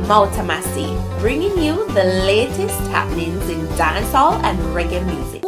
Mouta Massi, bringing you the latest happenings in dancehall and reggae music.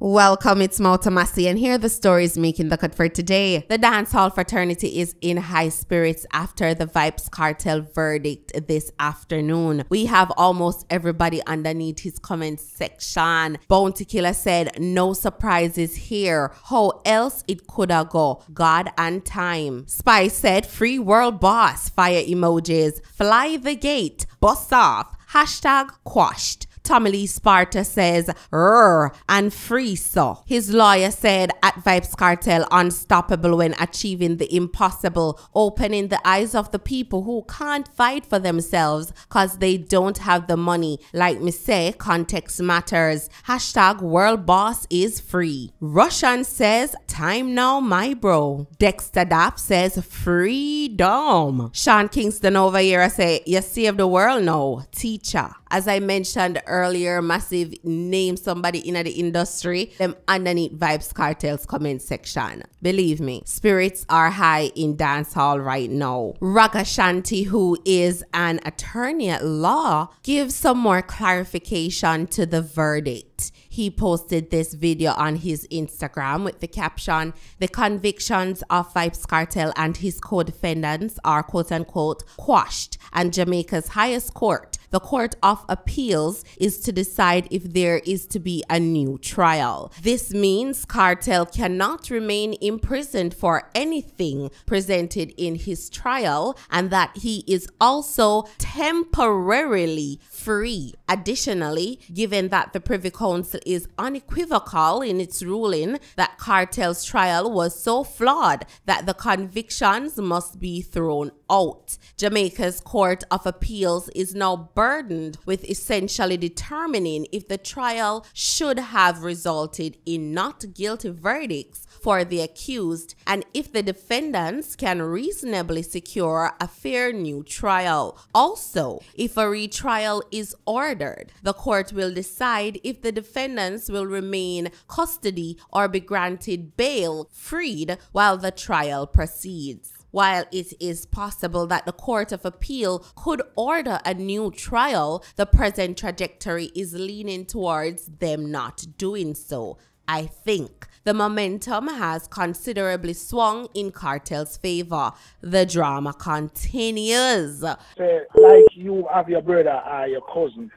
Welcome, it's Mouta Massi, and here are the stories making the cut for today. The dancehall fraternity is in high spirits after the Vybz Kartel verdict this afternoon. We have almost everybody underneath his comment section. Bounty Killer said, "No surprises here. How else it coulda go? God and time." Spice said, "Free world boss." Fire emojis. Fly the gate. Bust off. Hashtag quashed. Tommy Lee Sparta says, and free so. His lawyer said at Vybz Kartel, unstoppable when achieving the impossible, opening the eyes of the people who can't fight for themselves cause they don't have the money. Like me say, context matters. Hashtag world boss is free. Russian says, time now my bro. Dexter Dapp says, freedom. Sean Kingston over here say, you save the world now, teacher. As I mentioned earlier, Massive name somebody in the industry, them underneath Vybz Kartel's comment section. Believe me, spirits are high in dancehall right now. Ragashanti, who is an attorney at law, gives some more clarification to the verdict. He posted this video on his Instagram with the caption, "The convictions of Vybz Kartel and his co-defendants are quote-unquote quashed, and Jamaica's highest court, the Court of Appeals, is to decide if there is to be a new trial. This means Kartel cannot remain imprisoned for anything presented in his trial, and that he is also temporarily free. Additionally, given that the Privy Council is unequivocal in its ruling that Kartel's trial was so flawed that the convictions must be thrown out, Jamaica's Court of Appeals is now burdened with essentially determining if the trial should have resulted in not guilty verdicts for the accused and if the defendants can reasonably secure a fair new trial. Also, if a retrial is ordered, the court will decide if the defendants will remain custody or be granted bail freed while the trial proceeds. While it is possible that the Court of Appeal could order a new trial, the present trajectory is leaning towards them not doing so. I think the momentum has considerably swung in Kartel's favor. The drama continues. Like you have your brother or your cousin,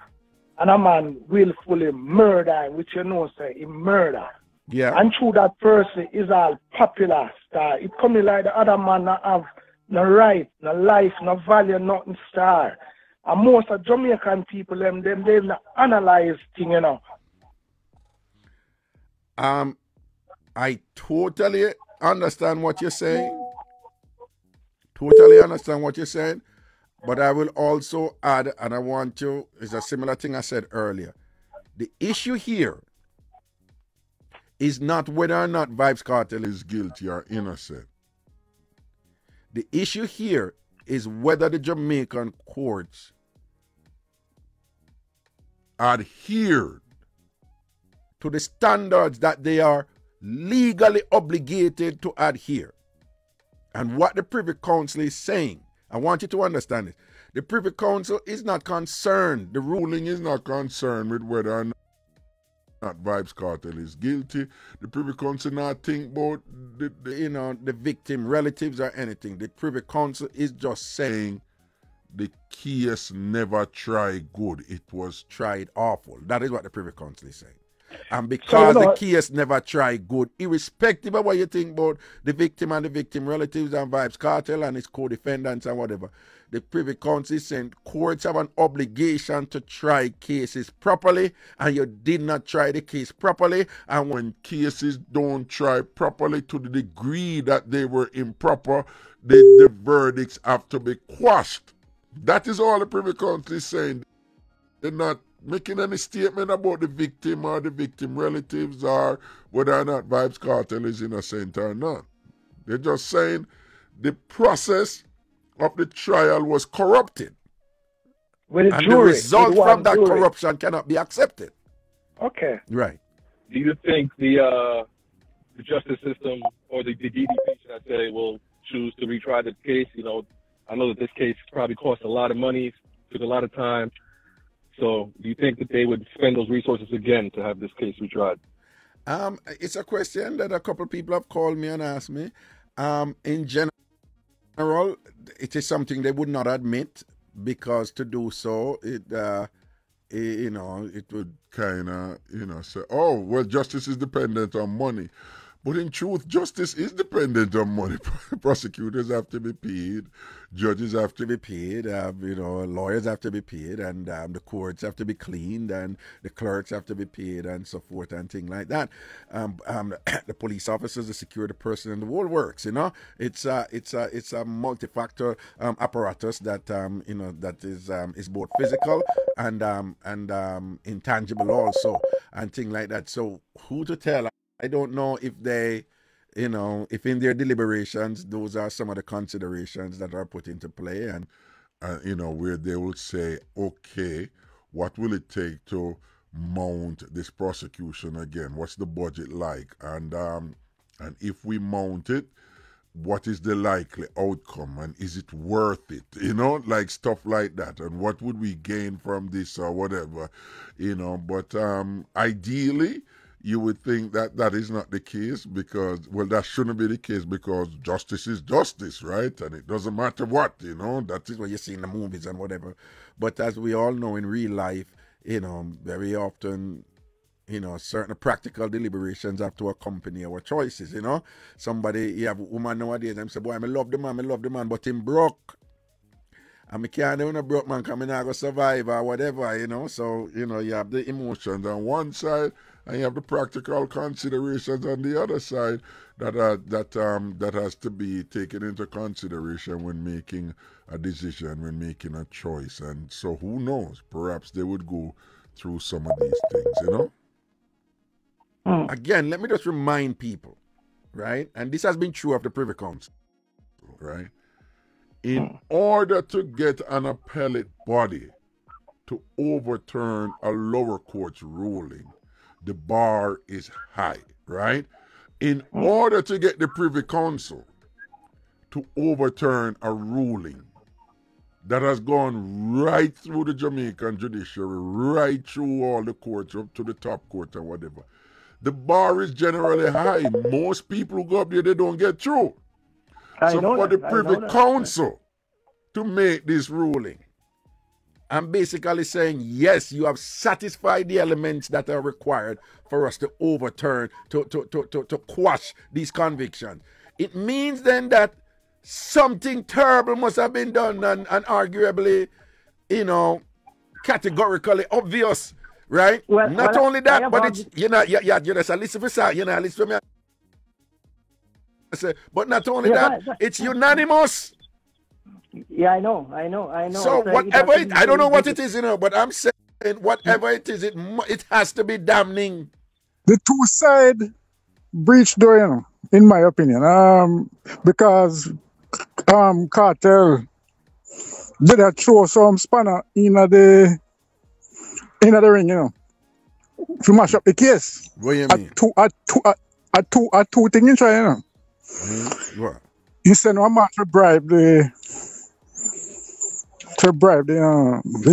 and a man willfully murder, which you know say he murder. Yeah. And through that person is all popular star. It coming like the other man not have no right, no life, no value, nothing star. And most of Jamaican people, they not analyze thing, you know. I totally understand what you're saying. Totally understand what you're saying. But I will also add, and I want to, it's a similar thing I said earlier. The issue here is not whether or not Vybz Kartel is guilty or innocent. The issue here is whether the Jamaican courts adhered to the standards that they are legally obligated to adhere. And what the Privy Council is saying, I want you to understand it. The Privy Council is not concerned, the ruling is not concerned with whether or not Vybz Kartel is guilty. The Privy Council not think about the victim relatives or anything. The Privy Council is just saying the case never tried good. It was tried awful. That is what the Privy Council is saying. And because the case never tried good, irrespective of what you think about the victim and the victim relatives and Vybz Kartel and his co-defendants and whatever, the Privy Council is saying courts have an obligation to try cases properly, and you did not try the case properly. And when cases don't try properly to the degree that they were improper, the verdicts have to be quashed. That is all the Privy Council is saying. They're not making any statement about the victim or the victim relatives or whether or not Vybz Kartel is innocent or not. They're just saying the process of the trial was corrupted. And the result from that corruption cannot be accepted. Okay. Right. Do you think the the justice system or the DDP, should I say, will choose to retry the case. You know, I know that this case probably cost a lot of money, took a lot of time. So do you think that they would spend those resources again to have this case retried? It's a question that a couple of people have called me and asked me. In general, it is something they would not admit, because to do so, it would kind of, say, oh, well, justice is dependent on money. But in truth, justice is dependent on money. Prosecutors have to be paid, judges have to be paid, lawyers have to be paid, and the courts have to be cleaned, and the clerks have to be paid, and so forth, and things like that. The police officers, the security person, and the whole works. It's a multi-factor apparatus that that is both physical and intangible also, and things like that. So who to tell? I don't know if they, if in their deliberations, those are some of the considerations that are put into play, and, where they will say, okay, what will it take to mount this prosecution again? What's the budget like? And if we mount it, what is the likely outcome, and is it worth it? Like stuff like that. And what would we gain from this or whatever, but ideally, you would think that that is not the case, because, well, that shouldn't be the case, because justice is justice, right? And it doesn't matter what, that is what you see in the movies and whatever. But as we all know in real life, very often, certain practical deliberations have to accompany our choices, Somebody, you have a woman nowadays, and say, boy, I love the man, but him broke. And I can't do no broke man, because I'm not going to survive or whatever, So, you have the emotions on one side, and you have the practical considerations on the other side that has to be taken into consideration when making a decision, when making a choice. And so who knows? Perhaps they would go through some of these things, Again, let me just remind people, right? And this has been true of the Privy Council, right? In order to get an appellate body to overturn a lower court's ruling, the bar is high, right? In order to get the Privy Council to overturn a ruling that has gone right through the Jamaican judiciary, right through all the courts, up to the top court and whatever, the bar is generally high. Most people who go up there, they don't get through. So for the Privy Council to make this ruling, I'm basically saying, yes, you have satisfied the elements that are required for us to overturn, to quash these convictions. It means then that something terrible must have been done, and arguably, categorically obvious, right? Not only that, but it's, just a listen for listen for me. But not only that, it's unanimous. Yeah, I know. So whatever I don't know what it is, but I'm saying whatever it is, it has to be damning. The two side breach door, in my opinion, because Kartel did throw some spanner in the ring, to mash up the case. What do you mean? Two things in try, What? He said one man to bribe the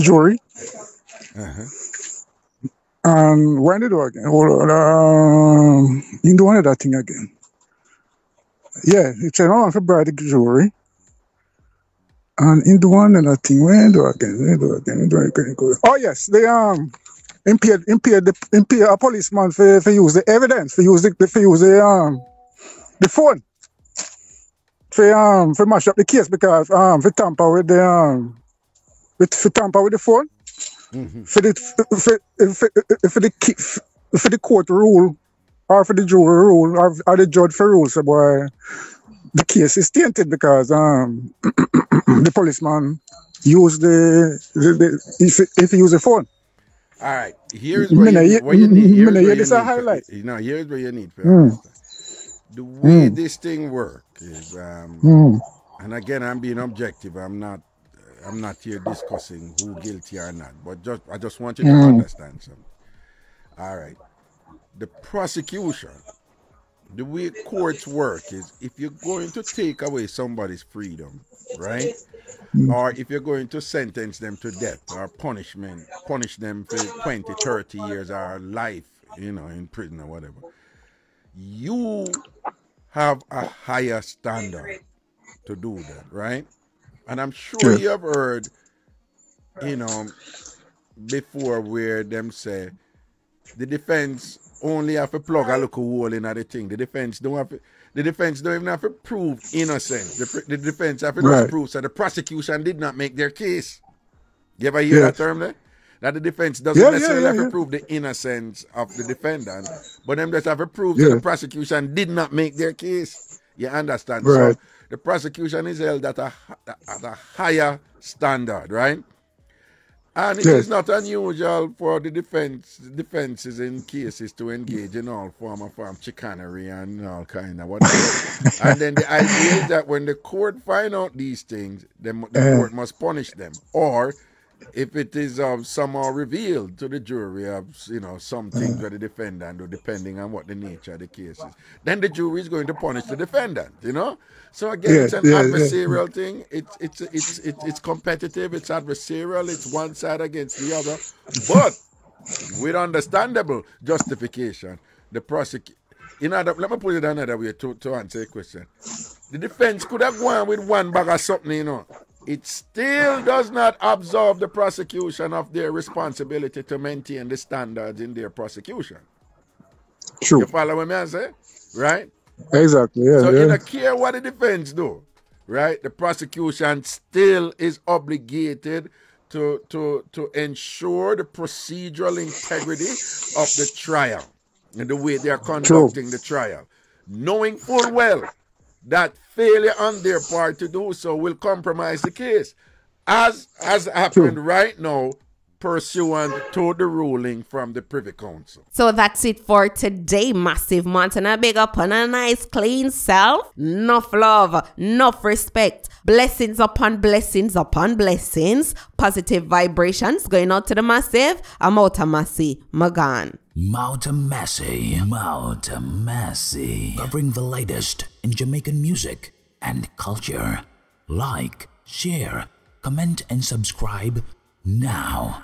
jury. And when did it do again? He do another thing again. Yeah, he said one man to bribe the jury. And he do another thing. When do again? Oh yes, they impaired a policeman for use the evidence, for use the phone. For mash up the case, because for tamper with the phone, for the court rule, or for the jury rule, or the judge for rule, so boy, the case is tainted because the policeman used if he used the phone. All right, here's what you need. Here's where you need. The way this thing works is, and again, I'm being objective. I'm not here discussing who guilty or not, but I just want you to understand something. All right, the prosecution, the way courts work is if you're going to take away somebody's freedom, right? Or if you're going to sentence them to death or punish them for 20, 30 years or life, in prison or whatever, you have a higher standard to do that, right? And I'm sure you have heard, before where them say the defense only have to plug a little hole in the thing. The defense don't even have to prove innocence. The defense have to just prove so the prosecution did not make their case. You ever hear that term there? That the defense doesn't necessarily have to prove the innocence of the defendant, but them just have to prove that the prosecution did not make their case. You understand? Right. So the prosecution is held at a higher standard, right? And it is not unusual for the defenses in cases to engage in all form of chicanery and all kind of whatever. And then the idea is that when the court find out these things, the court must punish them. Or if it is somehow revealed to the jury of some things that the defendant do, depending on what the nature of the case is, then the jury is going to punish the defendant. So again, it's an adversarial thing. It's competitive. It's adversarial. It's one side against the other, but with understandable justification. The prosecution. Let me put it another way to answer the question. The defense could have gone with one bag of something, It still does not absolve the prosecution of their responsibility to maintain the standards in their prosecution. True. You follow what I say? Right? Exactly. Yeah. So you don't care what the defense do, right? The prosecution still is obligated to ensure the procedural integrity of the trial and the way they are conducting the trial, knowing full well that failure on their part to do so will compromise the case, as happened right now, pursuant to the ruling from the Privy Council. So that's it for today, Massive Montana. Big up on a nice clean self. Enough love, enough respect. Blessings upon blessings upon blessings. Positive vibrations going out to the Massive. I'm Mouta Massi, Magan. Mouta Massi, Mouta Massi. Covering the latest in Jamaican music and culture. Like, share, comment and subscribe now.